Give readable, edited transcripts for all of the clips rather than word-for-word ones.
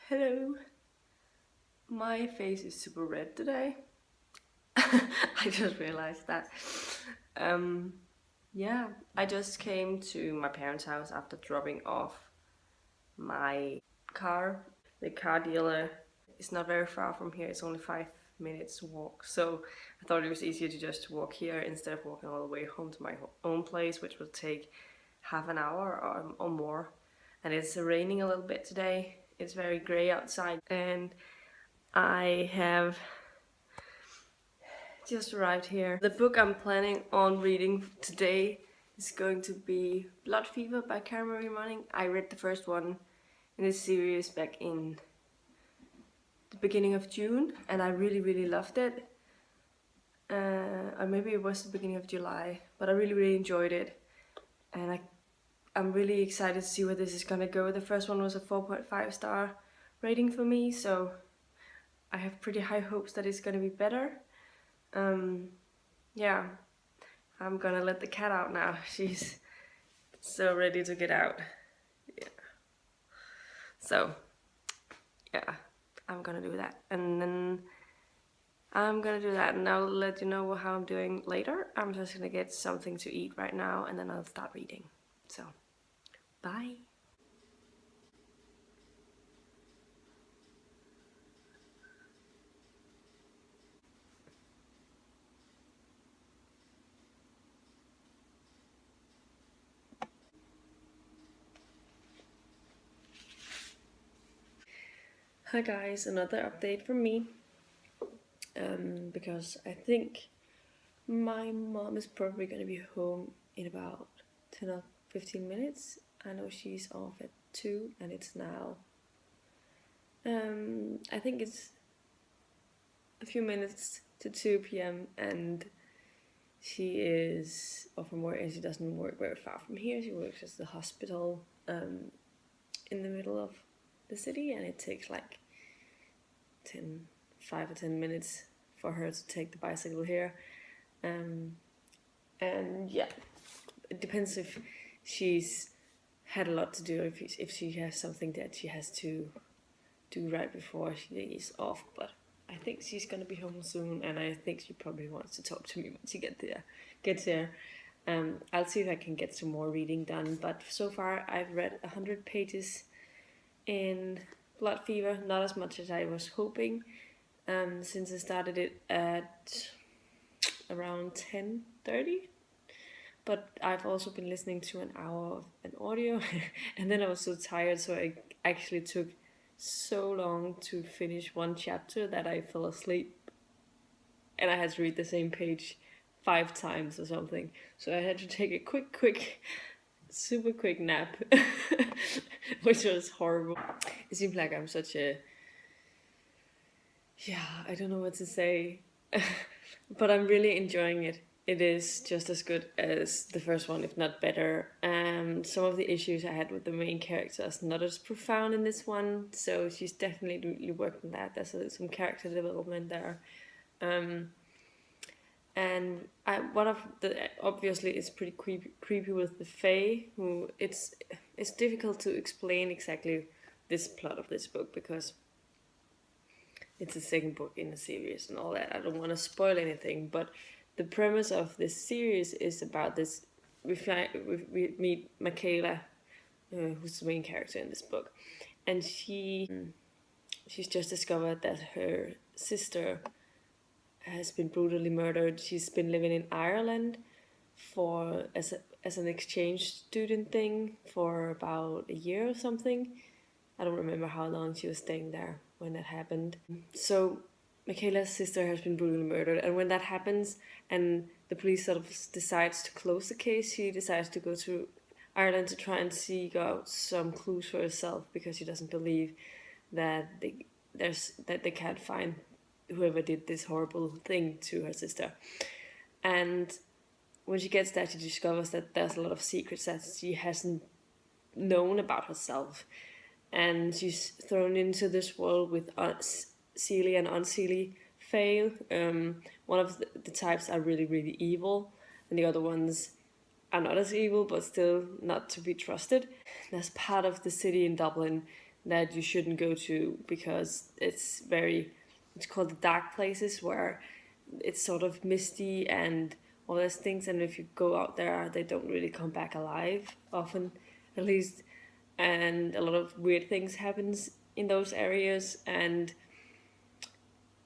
Hello. My face is super red today. I just realized that. Um, yeah, I just came to my parents' house after dropping off my car. The car dealer is not very far from here. It's only 5 minutes walk. So I thought it was easier to just walk here instead of walking all the way home to my own place, which will take half an hour or more. And it's raining a little bit today. It's very grey outside, and I have just arrived here. The book I'm planning on reading today is going to be Blood Fever by Karen Marie Moning. I read the first one in this series back in the beginning of June, and I really loved it. Or maybe it was the beginning of July, but I really enjoyed it, and I'm really excited to see where this is gonna go. The first one was a 4.5 star rating for me, so I have pretty high hopes that it's gonna be better. Yeah, I'm gonna let the cat out now. She's so ready to get out. Yeah. So, yeah, I'm gonna do that. And then I'm gonna do that and I'll let you know how I'm doing later. I'm just gonna get something to eat right now and then I'll start reading. So, bye. Hi guys, another update from me. Because I think my mom is probably gonna be home in about 10 or 15 minutes. I know she's off at 2 and it's now I think it's a few minutes to 2 p.m. and she is off from work, and she doesn't work very far from here. She works at the hospital in the middle of the city, and it takes like 5 or 10 minutes for her to take the bicycle here. And yeah, it depends if she's had a lot to do, if she has something that she has to do right before she is off, but I think she's gonna be home soon, and I think she probably wants to talk to me when she gets there. I'll see if I can get some more reading done, but so far I've read 100 pages in Blood Fever, not as much as I was hoping, since I started it at around 10:30. But I've also been listening to an hour of an audio, and then I was so tired, so I actually took so long to finish one chapter that I fell asleep, and I had to read the same page 5 times or something. So I had to take a quick, super quick nap, which was horrible. It seems like I'm such a, I don't know what to say, but I'm really enjoying it. It is just as good as the first one, if not better. Some of the issues I had with the main character is not as profound in this one, so she's definitely really working that. There's some character development there. And one of the, obviously it's pretty creepy with the Fae, who it's difficult to explain exactly this plot of this book because it's the second book in the series and all that. I don't want to spoil anything, but the premise of this series is about this. We meet Michaela, who's the main character in this book, and she's just discovered that her sister has been brutally murdered. She's been living in Ireland for as an exchange student thing for about a year or something. I don't remember how long she was staying there when that happened. So Michaela's sister has been brutally murdered, and when that happens and the police sort of decides to close the case, she decides to go to Ireland to try and seek out some clues for herself, because she doesn't believe that they can't find whoever did this horrible thing to her sister. And when she gets there, she discovers that there's a lot of secrets that she hasn't known about herself, and she's thrown into this world with Seelie and unseelie Fae. One of the types are really evil, and the other ones are not as evil, but still not to be trusted. There's part of the city in Dublin that you shouldn't go to because it's called the dark places, where it's sort of misty and all those things, and if you go out there they don't really come back alive often, at least, and a lot of weird things happens in those areas. And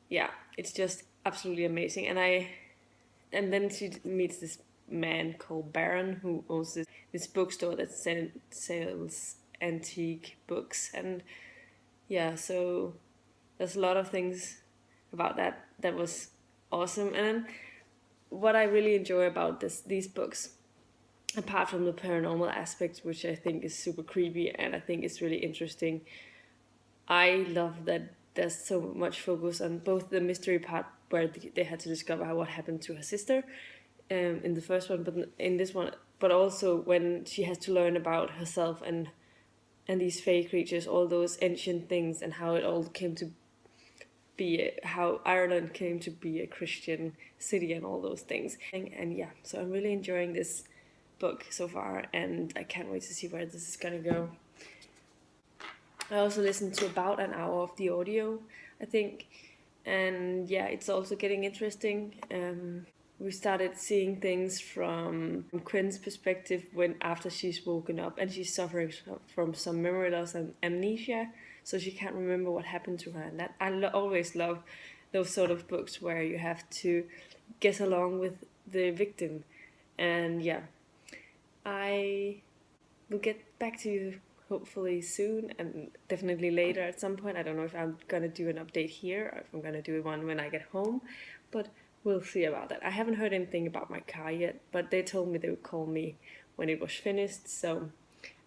yeah, it's just absolutely amazing. And then she meets this man called Baron, who owns this bookstore that sells antique books. And yeah, so there's a lot of things about that was awesome. And then what I really enjoy about these books, apart from the paranormal aspect, which I think is super creepy and I think is really interesting, I love that there's so much focus on both the mystery part, where they had to discover what happened to her sister, in the first one, but in this one, but also when she has to learn about herself and these fey creatures, all those ancient things, and how it all came to be, how Ireland came to be a Christian city and all those things. And yeah, so I'm really enjoying this book so far, and I can't wait to see where this is gonna go. I also listened to about an hour of the audio, I think, and yeah, it's also getting interesting. We started seeing things from Quinn's perspective after she's woken up and she's suffering from some memory loss and amnesia, so she can't remember what happened to her. And that always love those sort of books where you have to get along with the victim. And yeah, I will get back to you hopefully soon, and definitely later at some point. I don't know if I'm gonna do an update here or if I'm gonna do one when I get home, but we'll see about that. I haven't heard anything about my car yet, but they told me they would call me when it was finished, so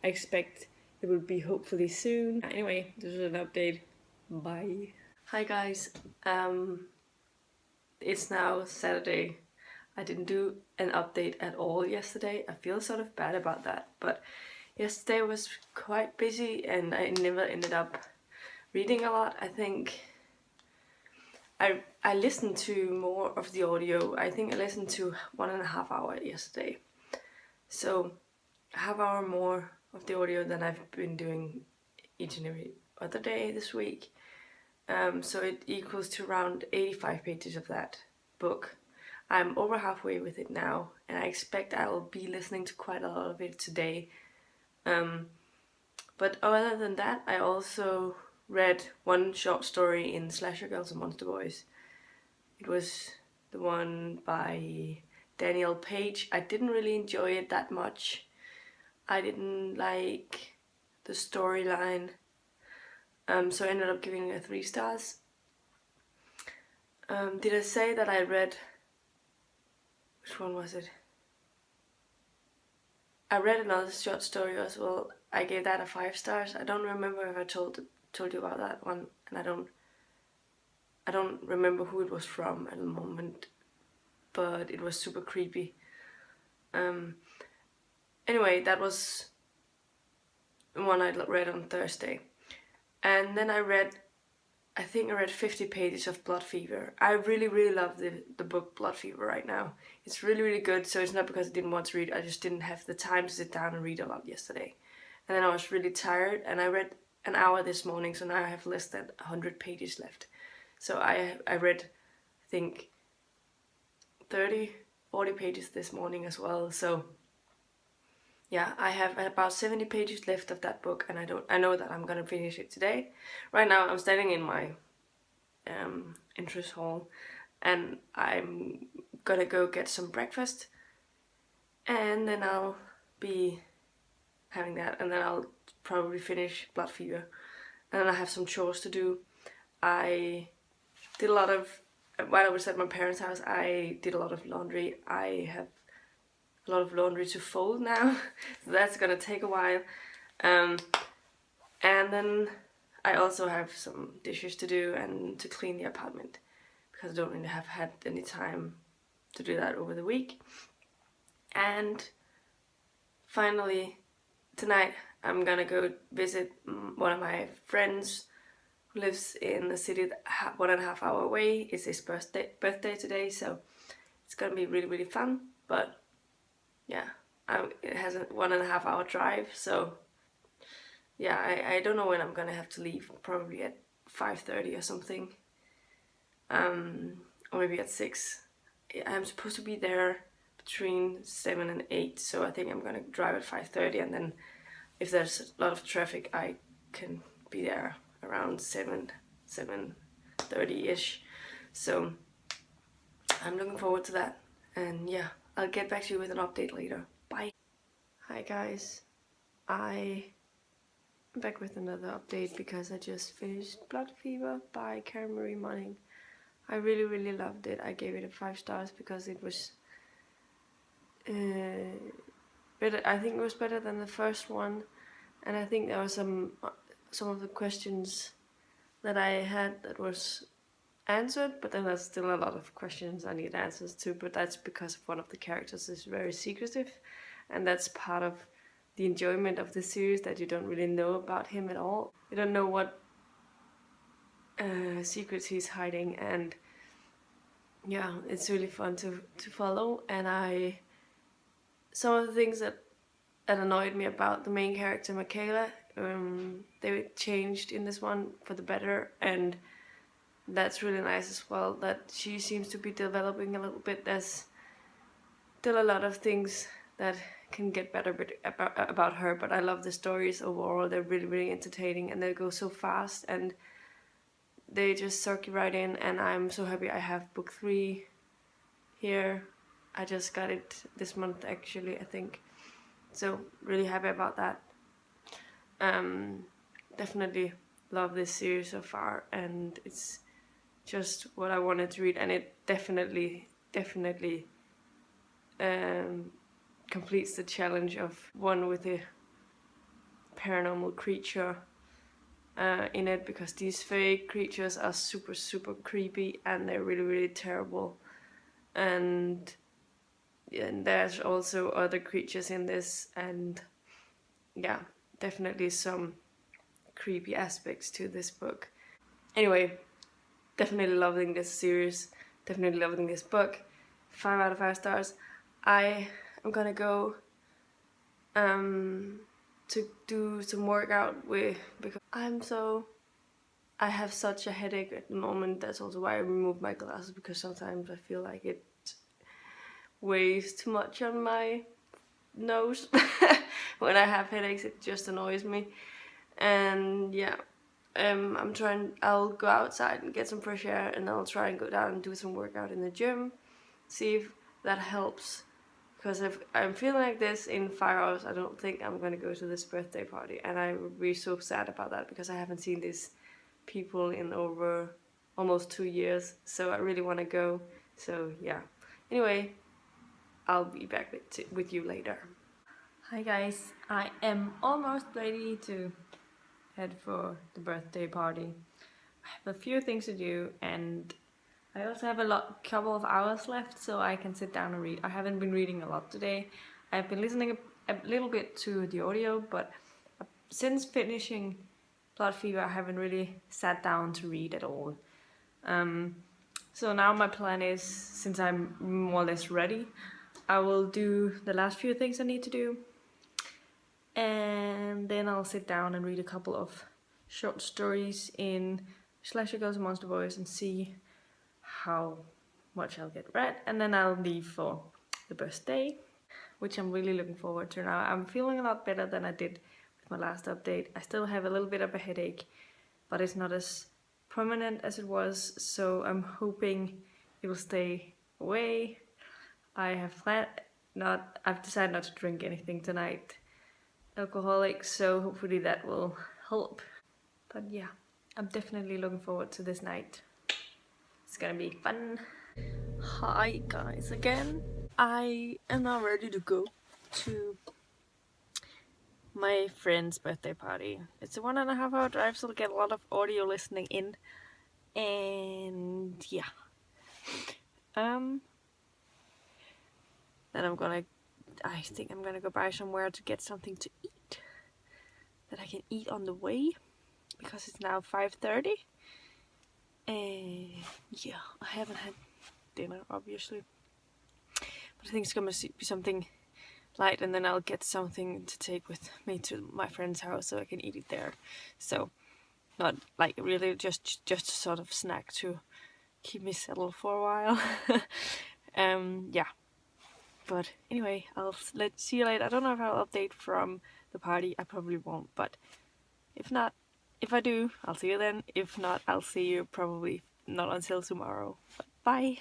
I expect it will be hopefully soon. Anyway, this is an update. Bye. Hi guys, it's now Saturday. I didn't do an update at all yesterday. I feel sort of bad about that, but yesterday was quite busy and I never ended up reading a lot. I think I listened to more of the audio. I think I listened to 1.5 hours yesterday. So a half hour more of the audio than I've been doing each and every other day this week. So it equals to around 85 pages of that book. I'm over halfway with it now, and I expect I will be listening to quite a lot of it today. But other than that, I also read one short story in Slasher Girls and Monster Boys. It was the one by Daniel Page. I didn't really enjoy it that much. I didn't like the storyline, so I ended up giving it 3 stars. Did I say that I read... Which one was it? I read another short story as well. I gave that a 5 stars. I don't remember if I told you about that one, and I don't remember who it was from at the moment, but it was super creepy. Anyway, that was the one I read on Thursday, and then I think I read 50 pages of Blood Fever. I really love the book Blood Fever right now. It's really good, so it's not because I didn't want to read, I just didn't have the time to sit down and read a lot yesterday. And then I was really tired, and I read an hour this morning, so now I have less than 100 pages left. So I read, I think, 40 pages this morning as well, so yeah, I have about 70 pages left of that book, and I know that I'm gonna finish it today. Right now I'm standing in my entrance hall, and I'm gonna go get some breakfast, and then I'll be having that, and then I'll probably finish Blood Fever, and then I have some chores to do. I did a lot of, while I was at my parents' house, I did a lot of laundry. I have a lot of laundry to fold now, so that's gonna take a while. And then I also have some dishes to do and to clean the apartment, because I don't really have had any time to do that over the week. And finally, tonight I'm gonna go visit one of my friends who lives in the city 1.5 hours away. It's his birthday today, so it's gonna be really fun. But yeah, it has a 1.5 hour drive, so yeah, I don't know when I'm gonna have to leave. Probably at 5:30 or something, or maybe at 6. I'm supposed to be there between 7 and 8, so I think I'm gonna drive at 5:30, and then if there's a lot of traffic, I can be there around 7:30ish. So I'm looking forward to that, and yeah, I'll get back to you with an update later. Bye. Hi guys, I'm back with another update because I just finished Blood Fever by Karen Marie Moning. I really loved it. I gave it a 5 stars because it was better. I think it was better than the first one, and I think there were some of the questions that I had that was answered, but then there's still a lot of questions I need answers to, but that's because one of the characters is very secretive, and that's part of the enjoyment of the series, that you don't really know about him at all. You don't know what secrets he's hiding, and yeah, it's really fun to follow. And some of the things that annoyed me about the main character Michaela, they changed in this one for the better, and that's really nice as well, that she seems to be developing a little bit. There's still a lot of things that can get better about her, but I love the stories overall. They're really entertaining, and they go so fast, and they just suck you right in, and I'm so happy I have book 3 here. I just got it this month actually, I think, so really happy about that. Definitely love this series so far, and it's just what I wanted to read, and it definitely completes the challenge of one with a paranormal creature in it, because these fake creatures are super creepy, and they're really terrible, and there's also other creatures in this, and yeah, definitely some creepy aspects to this book. Anyway, definitely loving this series, definitely loving this book. 5 out of 5 stars. I am gonna go to do some workout because I have such a headache at the moment. That's also why I removed my glasses, because sometimes I feel like it weighs too much on my nose. When I have headaches, it just annoys me. And yeah, I'll go outside and get some fresh air, and I'll try and go down and do some workout in the gym, see if that helps. Because if I'm feeling like this in 5 hours, I don't think I'm gonna go to this birthday party, and I would be so sad about that, because I haven't seen these people in over almost 2 years, so I really want to go. So yeah, anyway, I'll be back with you later. Hi guys, I am almost ready to head for the birthday party. I have a few things to do, and I also have couple of hours left, so I can sit down and read. I haven't been reading a lot today. I've been listening a little bit to the audio, but since finishing Blood Fever, I haven't really sat down to read at all. So now my plan is, since I'm more or less ready, I will do the last few things I need to do, and then I'll sit down and read a couple of short stories in Slasher Girls and Monster Boys and see how much I'll get read, and then I'll leave for the birthday, which I'm really looking forward to now. I'm feeling a lot better than I did with my last update. I still have a little bit of a headache, but it's not as prominent as it was, so I'm hoping it will stay away. I've decided not to drink anything tonight, alcoholic, so hopefully that will help. But yeah, I'm definitely looking forward to this night. It's gonna be fun. Hi guys again. I am now ready to go to my friend's birthday party. It's a 1.5 hour drive, so I'll get a lot of audio listening in. And yeah. Then I think I'm gonna go buy somewhere to get something to eat that I can eat on the way, because it's now 5:30. And yeah, I haven't had dinner obviously, but I think it's gonna be something light, and then I'll get something to take with me to my friend's house so I can eat it there. So not like really just a sort of snack to keep me settled for a while. Yeah. But anyway, let's see you later. I don't know if I'll update from the party. I probably won't, but if not, if I do, I'll see you then. If not, I'll see you probably not until tomorrow. But bye!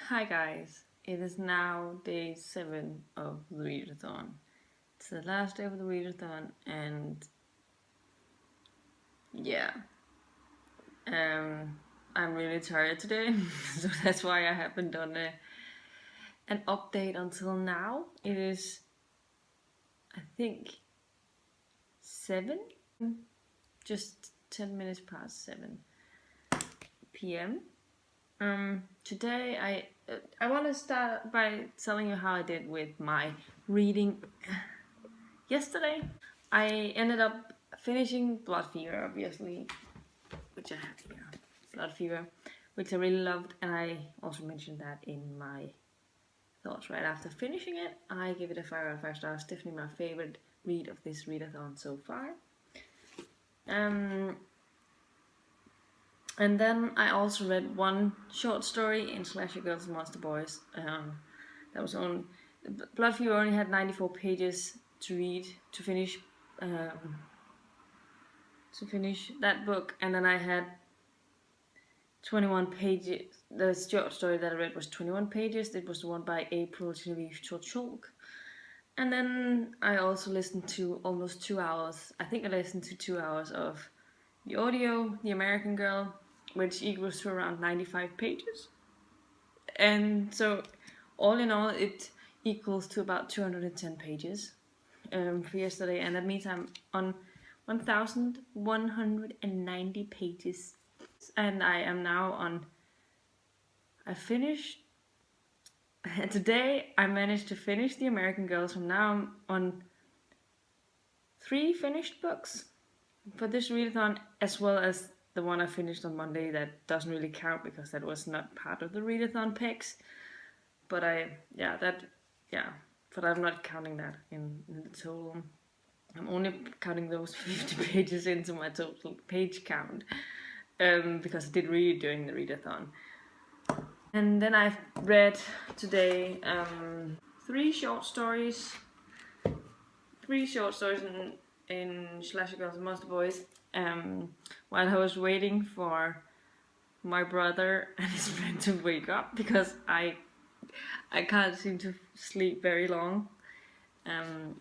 Hi guys, it is now day 7 of the readathon. It's the last day of the readathon, and yeah, I'm really tired today, so that's why I haven't done an update until now. It is, I think, 7, just 10 minutes past 7 p.m. Today I want to start by telling you how I did with my reading yesterday. I ended up finishing Blood Fever, obviously, which I have here. Blood Fever, which I really loved, and I also mentioned that in my thoughts right after finishing it. I give it a 5 out of 5 stars. Definitely my favorite read of this readathon so far. And then I also read one short story in Slasher Girls and Monster Boys. That was on Blood Fever. Only had 94 pages to read to finish that book, and then I had 21 pages. The short story that I read was 21 pages. It was the one by April Genevieve Churchulk. And then I also listened to almost 2 hours. I think I listened to 2 hours of the audio, The American Girl, which equals to around 95 pages. And so all in all, it equals to about 210 pages for yesterday. And that means I'm on 1,190 pages. And I am now on... I finished... Today I managed to finish The American Girl, so now I'm on 3 finished books for this readathon, as well as the one I finished on Monday that doesn't really count because that was not part of the readathon picks. But but I'm not counting that in the total. I'm only counting those 50 pages into my total page count because I did read during the readathon. And then I've read today 3 short stories. 3 short stories in Slasher Girls and Monster Boys while I was waiting for my brother and his friend to wake up, because I can't seem to sleep very long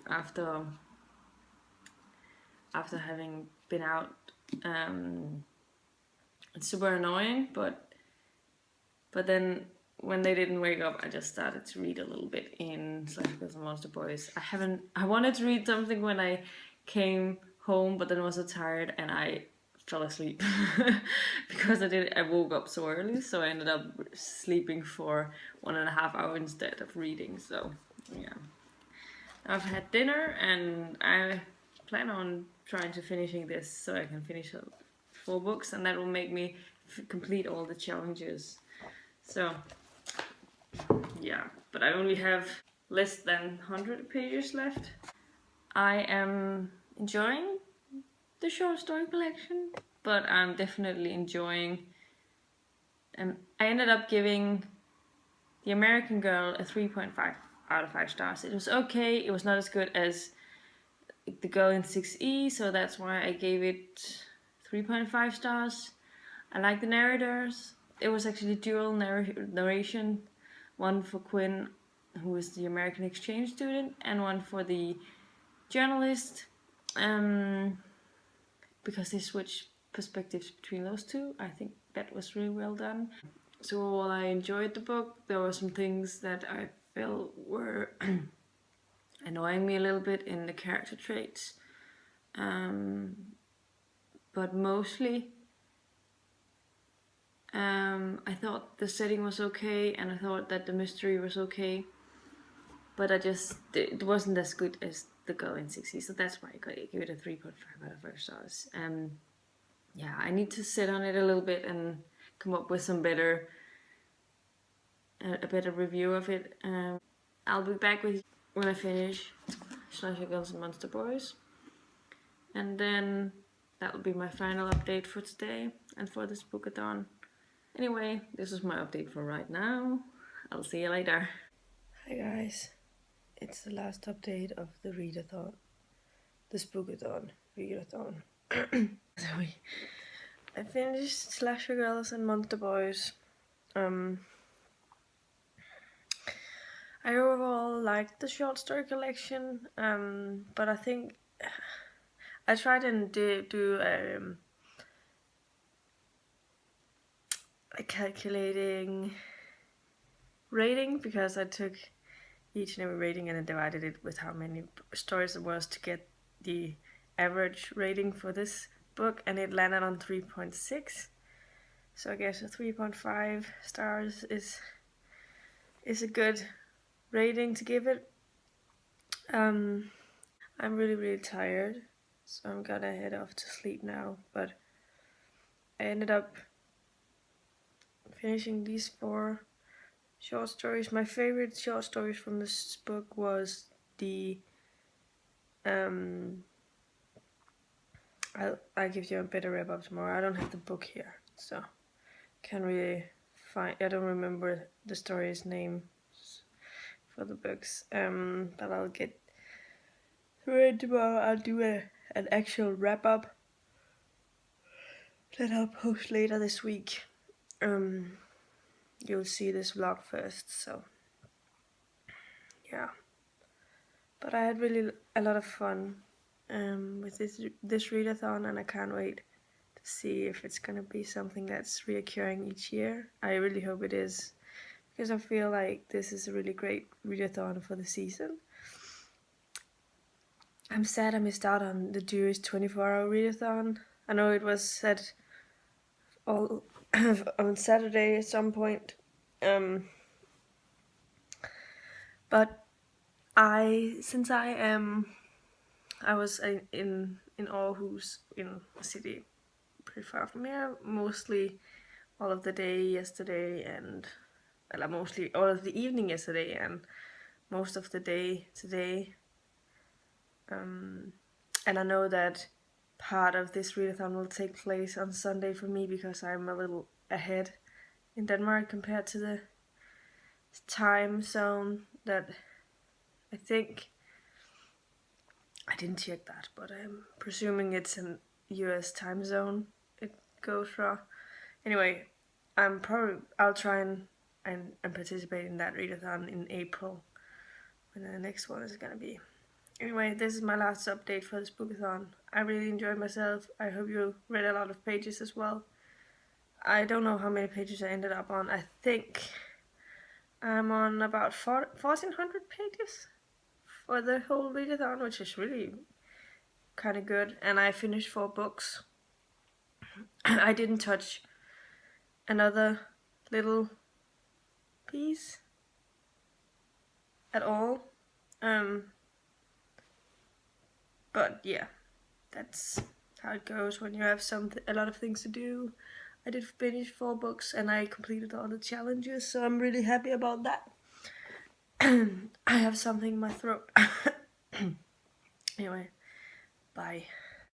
after having been out. It's super annoying, but then when they didn't wake up, I just started to read a little bit in Slasher Girls and Monster Boys. I wanted to read something when I came home, but then I was so tired and I fell asleep because I woke up so early, so I ended up sleeping for 1.5 hours instead of reading. So yeah, I've had dinner and I plan on trying to finishing this so I can finish 4 books, and that will make me complete all the challenges. So yeah, but I only have less than 100 pages left. I am enjoying the short story collection, but I'm definitely enjoying... I ended up giving The American Girl a 3.5 out of 5 stars. It was okay, it was not as good as The Girl in 6E, so that's why I gave it 3.5 stars. I like the narrators. It was actually dual narration, one for Quinn, who is the American exchange student, and one for the journalist, because they switched perspectives between those two. I think that was really well done. So while I enjoyed the book, there were some things that I felt were annoying me a little bit in the character traits, but mostly I thought the setting was okay, and I thought that the mystery was okay, but it wasn't as good as The Girl in 6E, so that's why I gave it a 3.5 out of 5 stars. Yeah, I need to sit on it a little bit and come up with some a better review of it. I'll be back with you when I finish Slasher Girls and Monster Boys. And then that will be my final update for today and for the Spookathon. Anyway, this is my update for right now. I'll see you later. Hi guys, it's the last update of the readathon. The Spookathon, readathon. Sorry. I finished Slasher Girls and Monster Boys. I overall liked the short story collection, but I think I tried and do a calculating rating, because I took each and every rating and I divided it with how many stories it was to get the average rating for this book, and it landed on 3.6. So I guess a 3.5 stars is a good rating to give it. I'm really tired, so I'm gonna head off to sleep now, but I ended up finishing these 4 short stories. My favorite short stories from this book was the I'll give you a better wrap up tomorrow. I don't have the book here, so can't really find. I don't remember the story's name for the books. But I'll get through it tomorrow. I'll do an actual wrap up that I'll post later this week. You'll see this vlog first, so yeah. But I had really a lot of fun with this readathon, and I can't wait to see if it's gonna be something that's reoccurring each year. I really hope it is, because I feel like this is a really great readathon for the season. I'm sad I missed out on the Jewish 24-hour readathon. I know it was set all on Saturday at some point, but since I was in Aarhus, in a city pretty far from here, mostly all of the day yesterday, and mostly all of the evening yesterday and most of the day today. And I know that part of this readathon will take place on Sunday for me, because I'm a little ahead in Denmark compared to the time zone that I think, I didn't check that, but I'm presuming it's an US time zone it goes from. Anyway, I'll try and participate in that readathon in April, when the next one is gonna be. Anyway, this is my last update for this Spookathon. I really enjoyed myself. I hope you read a lot of pages as well. I don't know how many pages I ended up on. I think I'm on about 1,400 pages for the whole readathon, which is really kind of good. And I finished 4 books. I didn't touch another little piece at all. But yeah, that's how it goes when you have a lot of things to do. I did finish 4 books and I completed all the challenges, so I'm really happy about that. I have something in my throat. Anyway, bye.